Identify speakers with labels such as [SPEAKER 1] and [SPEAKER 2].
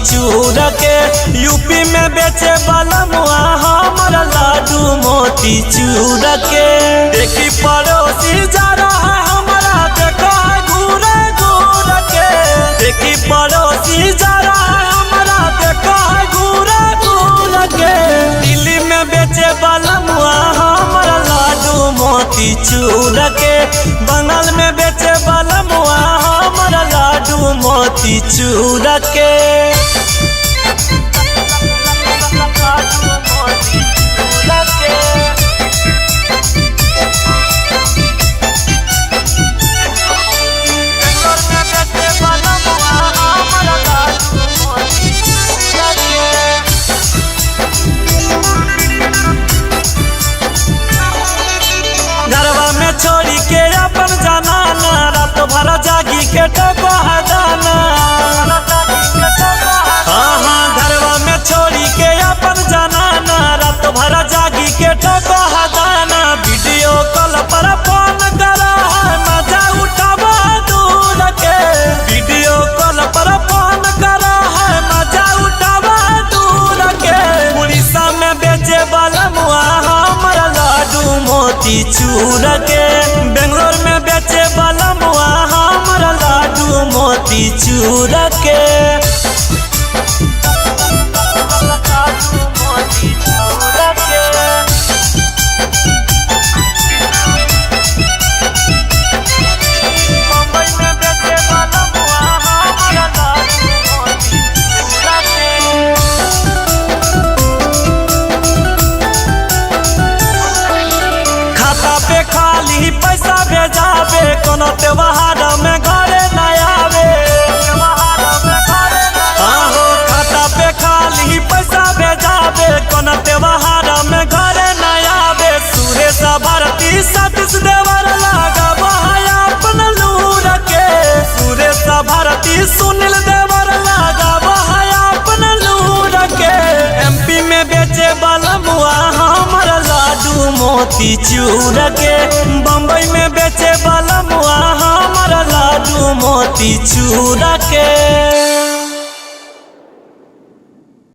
[SPEAKER 1] चूर के। यूपी में बेचे वाला मुआ हमर लाडू मोती चूर के। देखी पड़ोसी जा रहा है हमारा देखो घूर घूर के। देखी पड़ोसी जा रहा है हमारा देखो घूर घूर के। दिल्ली में बेचे वाला मुआ हमारा लाडू मोती चूर के। बंगाल में बेचे वाला मुआ हमारा लाडू मोती चूर के। घरवा में छोड़ी के अपन जनाना रात भर जागी के टको हदाना। हाँ घरवा में छोड़ी के अपन जनाना रात भर जागी के टको हदाना। वीडियो कॉल पर फोन करा है मजा उठावा दूर के। वीडियो कॉल पर फोन करा है मजा उठावा दूर के। उड़ीसा में बेचे वाला मुआ हमारा लाडू मोती चूर के। बेंगलोर में बेचे वाला मुआ हमारा लाडू मोती चूर के। खाली पैसा भेजावे कोनो त्योहार में घरे न आवे। आहो खाता पे खाली पैसा भेजावे कोनो त्योहार में घरे न आवे। सुरेश भारती सतीश देवर लागा बहाया अपन लूर के। सुरेश भारती सुनील देवर लागा बहाया अपन लूर के। एमपी में बेचे वाला मुआ हमारा लाडू मोती चूर के। बम्बई में बेचे वाला मुआ हमारा लाडू मोती चूर के।